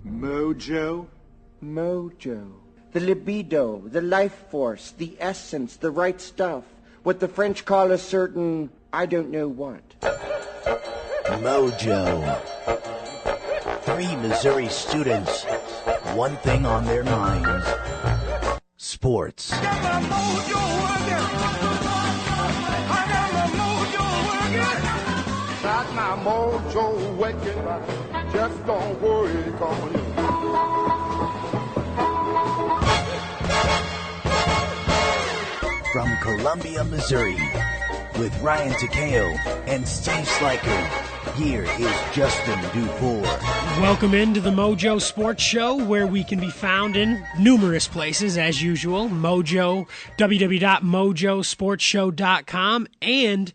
Mojo? Mojo. The libido, the life force, the essence, the right stuff. What the French call a certain, I don't know what. Mojo. 3 Missouri students, one thing on their minds. Sports. Got my mojo working. I got my mojo working. Just don't worry, call me. From Columbia, Missouri, with Ryan Takeo and Steve Sliker, here is Justin Dufour. Welcome into the Mojo Sports Show, where we can be found in numerous places, as usual. Mojo, www.mojosportshow.com, and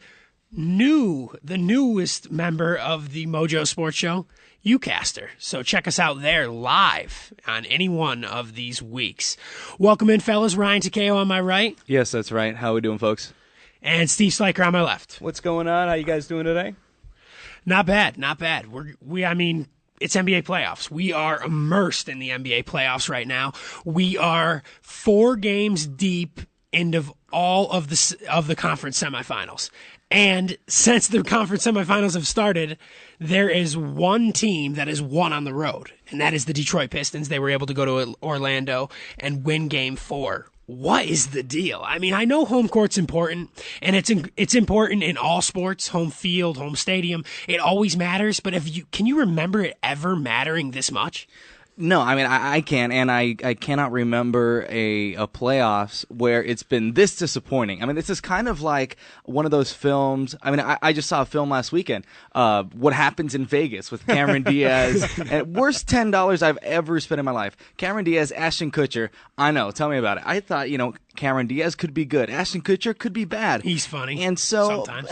the newest member of the Mojo Sports Show, Ucaster. So check us out there live on any one of these weeks. Welcome in, fellas. Ryan Takeo on my right. Yes, that's right. How we doing, folks? And Steve Sliker on my left. What's going on? How you guys doing today? Not bad, not bad. It's NBA playoffs. We are immersed in the NBA playoffs right now. We are 4 games deep into all of the conference semifinals. And since the conference semifinals have started, there is one team that has won on the road, and that is the Detroit Pistons. They were able to go to Orlando and win Game 4. What is the deal? I mean, I know home court's important, and it's important in all sports, home field, home stadium. It always matters, but can you remember it ever mattering this much? No, I mean, I can, and I cannot remember a playoffs where it's been this disappointing. I mean, this is kind of like one of those films. I mean, I just saw a film last weekend, What Happens in Vegas with Cameron Diaz, and worst $10 I've ever spent in my life. Cameron Diaz, Ashton Kutcher. I know, tell me about it. I thought, Cameron Diaz could be good. Ashton Kutcher could be bad. He's funny. And so, sometimes.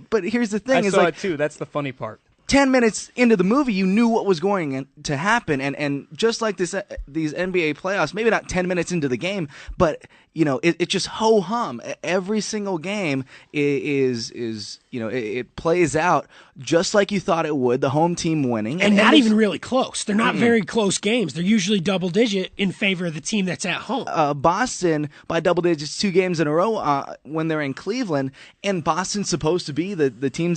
But here's the thing. I saw it too. That's the funny part. 10 minutes into the movie, you knew what was going to happen, and just like these NBA playoffs, maybe not 10 minutes into the game, but it just ho-hum. Every single game is it plays out just like you thought it would, the home team winning. And not even really close. They're not very close games. They're usually double-digit in favor of the team that's at home. Boston, by double digits 2 games in a row when they're in Cleveland, and Boston's supposed to be the team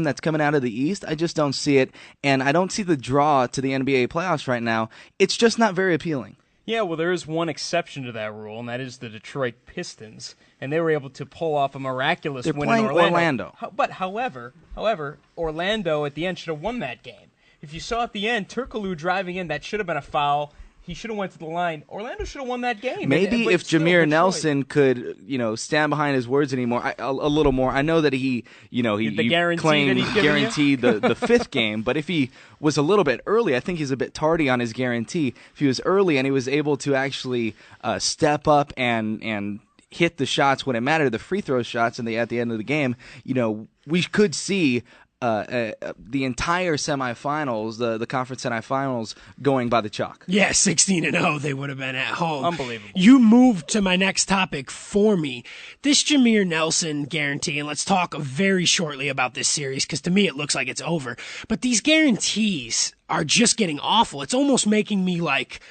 that's coming out of the East. I just don't see it, and I don't see the draw to the NBA playoffs right now. It's just not very appealing. Yeah, well, there is one exception to that rule, and that is the Detroit Pistons, and they were able to pull off a miraculous win in Orlando. But however, Orlando at the end should have won that game. If you saw at the end, Turkoglu driving in, that should have been a foul. He should have went to the line. Orlando should have won that game. Maybe if Jameer Nelson could, stand behind his words anymore, a little more. I know that he claimed guaranteed the 5th game, but if he was a little bit early, I think he's a bit tardy on his guarantee. If he was early and he was able to actually step up and hit the shots when it mattered, the free throw shots at the end of the game, we could see the entire semifinals, the conference semifinals, going by the chalk. Yeah, 16-0 they would have been at home. Unbelievable. You moved to my next topic for me. This Jameer Nelson guarantee, and let's talk very shortly about this series, because to me it looks like it's over. But these guarantees are just getting awful. It's almost making me like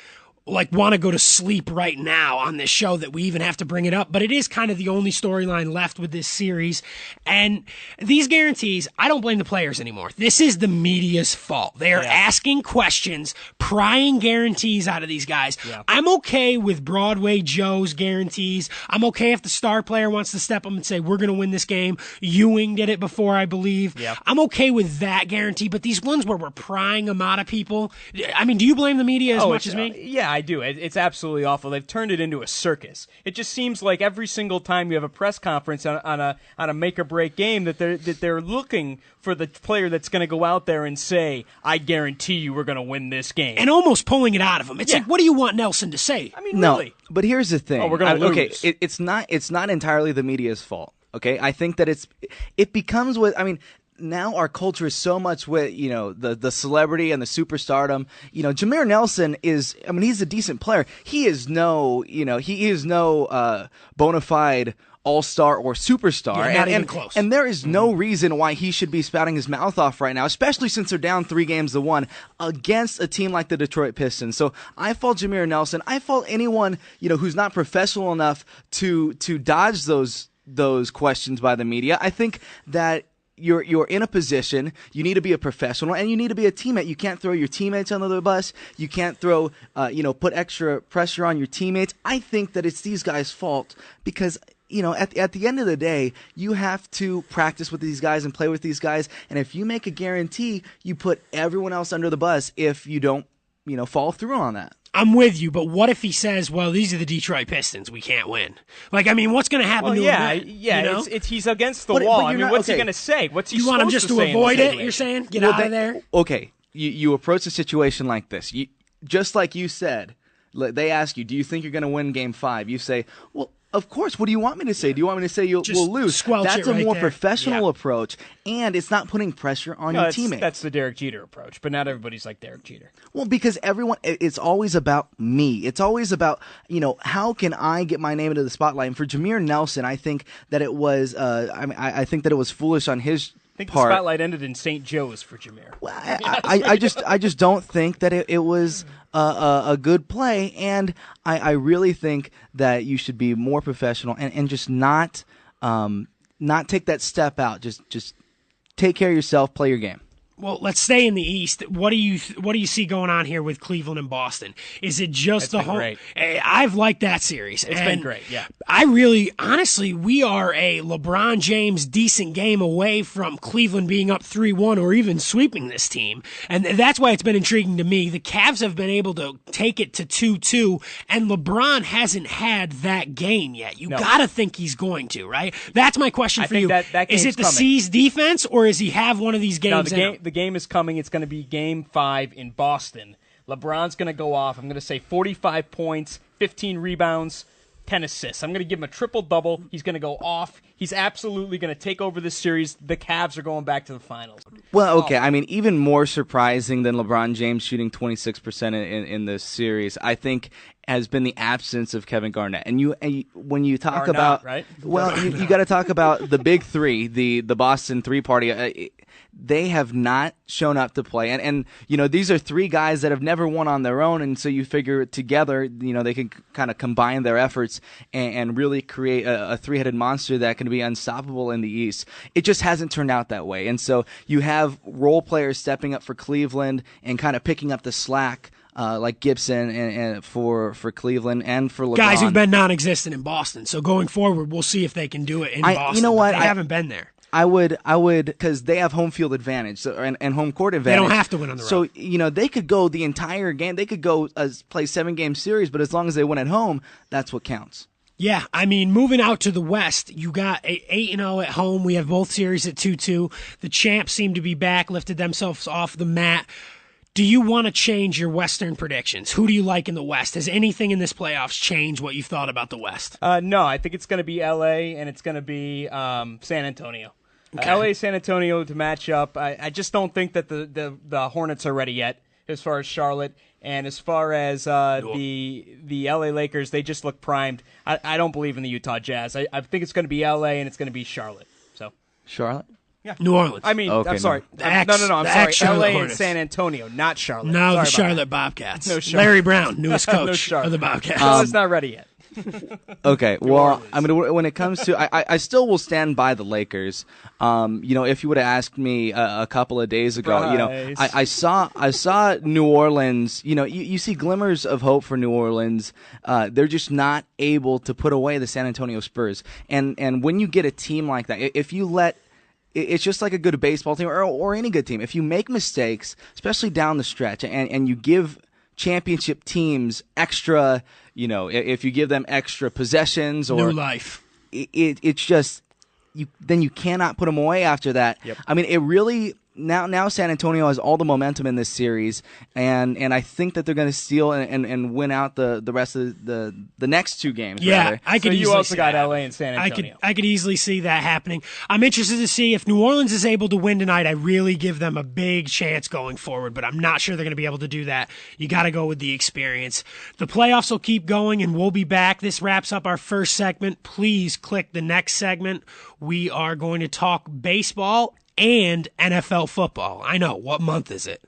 want to go to sleep right now on this show that we even have to bring it up, but it is kind of the only storyline left with this series. And these guarantees, I don't blame the players anymore. This is the media's fault. They are asking questions, prying guarantees out of these guys. Yeah. I'm okay with Broadway Joe's guarantees. I'm okay if the star player wants to step up and say, we're going to win this game. Ewing did it before, I believe. Yeah. I'm okay with that guarantee, but these ones where we're prying them out of people, I mean, do you blame the media as much as me? Yeah, I do. It's absolutely awful. They've turned it into a circus. It just seems like every single time you have a press conference on a make or break game that they're looking for the player that's going to go out there and say, "I guarantee you we're going to win this game," and almost pulling it out of them. It's like, what do you want Nelson to say? I mean, no, really? But here's the thing. Oh, we're going to lose. Okay, it's not entirely the media's fault. Okay, I think that it becomes with. I mean, now our culture is so much with, the celebrity and the superstardom. Jameer Nelson he's a decent player. He is no bona fide all-star or superstar. Yeah, not even close. And there is no reason why he should be spouting his mouth off right now, especially since they're down 3-1 against a team like the Detroit Pistons. So I fault Jameer Nelson. I fault anyone, who's not professional enough to dodge those questions by the media. I think that you're in a position, you need to be a professional, and you need to be a teammate. You can't throw your teammates under the bus. You can't put extra pressure on your teammates. I think that it's these guys' fault because at the end of the day, you have to practice with these guys and play with these guys. And if you make a guarantee, you put everyone else under the bus if you don't, follow through on that. I'm with you, but what if he says, well, these are the Detroit Pistons, we can't win? What's going to happen to him? He's against the wall. What's he going to say? What's he You want him just to avoid it, you're saying? Get out of there? Okay, you approach a situation like this. Just like you said, they ask you, do you think you're going to win Game 5? You say, well, of course. What do you want me to say? Do you want me to say we'll lose? That's a more professional approach, and it's not putting pressure on your teammates. That's the Derek Jeter approach, but not everybody's like Derek Jeter. Well, because it's always about me. It's always about, how can I get my name into the spotlight? And for Jameer Nelson, I think that it was, I think that it was foolish on his I think part. The spotlight ended in St. Joe's for Jameer. Well, I just don't think that it was a good play, and I really think that you should be more professional and just not take that step out. Just take care of yourself, play your game. Well, let's stay in the East. What do you see going on here with Cleveland and Boston? Is it just the whole? Great. I've liked that series. It's been great. Yeah. Honestly, we are a LeBron James decent game away from Cleveland being up 3-1 or even sweeping this team, and that's why it's been intriguing to me. The Cavs have been able to take it to 2-2, and LeBron hasn't had that game yet. You gotta think he's going to, right? That's my question for you. Is it the C's defense, or is he have one of these games? No, the game is coming. It's going to be Game 5 in Boston. LeBron's going to go off. I'm going to say 45 points, 15 rebounds, 10 assists. I'm going to give him a triple-double. He's going to go off. He's absolutely going to take over this series. The Cavs are going back to the finals. Well, okay. I mean, even more surprising than LeBron James shooting 26% in this series, I think, has been the absence of Kevin Garnett. And when you talk about, right? Well, you got to talk about the big three, the Boston three-party. They have not shown up to play. And these are three guys that have never won on their own, and so you figure together, they can kind of combine their efforts and really create a three-headed monster that can be unstoppable in the East. It just hasn't turned out that way. And so you have role players stepping up for Cleveland and kind of picking up the slack, like Gibson and for Cleveland and for LeBron. Guys who've been non-existent in Boston. So going forward, we'll see if they can do it in Boston. You know what? They haven't been there. I would, because they have home field advantage and home court advantage. They don't have to win on the road. So, they could go the entire game. They could go play 7-game series, but as long as they win at home, that's what counts. Yeah, I mean, moving out to the West, you got 8-0 at home. We have both series at 2-2. The champs seem to be back, lifted themselves off the mat. Do you want to change your Western predictions? Who do you like in the West? Has anything in this playoffs changed what you've thought about the West? No, I think it's going to be L.A. and it's going to be San Antonio. Okay. L.A. San Antonio to match up. I just don't think that the Hornets are ready yet as far as Charlotte. And as far as the L.A. Lakers, they just look primed. I don't believe in the Utah Jazz. I think it's going to be L.A. and it's going to be Charlotte. So Charlotte? Yeah. New Orleans. I mean, okay, I'm sorry. No. I'm sorry. LA and San Antonio, not Charlotte. No, sorry the Charlotte Bobcats. No Charlotte. Larry Brown, newest coach of the Bobcats. Charlotte's not ready yet. Okay, well, I mean, when it comes to, I still will stand by the Lakers. If you would have asked me a couple of days ago, I saw New Orleans. You see glimmers of hope for New Orleans. They're just not able to put away the San Antonio Spurs. And when you get a team like that, if you let it's just like a good baseball team or any good team. If you make mistakes, especially down the stretch, and you give championship teams extra, if you give them extra possessions or new life, it's just then you cannot put them away after that. Yep. I mean, it really now San Antonio has all the momentum in this series, and I think that they're going to steal and win out the rest of the next two games. Yeah, rather. I could. So you also got that. LA and San Antonio. I could easily see that happening. I'm interested to see if New Orleans is able to win tonight. I really give them a big chance going forward, but I'm not sure they're going to be able to do that. You got to go with the experience. The playoffs will keep going, and we'll be back. This wraps up our first segment. Please click the next segment. We are going to talk baseball and NFL football. I know. What month is it?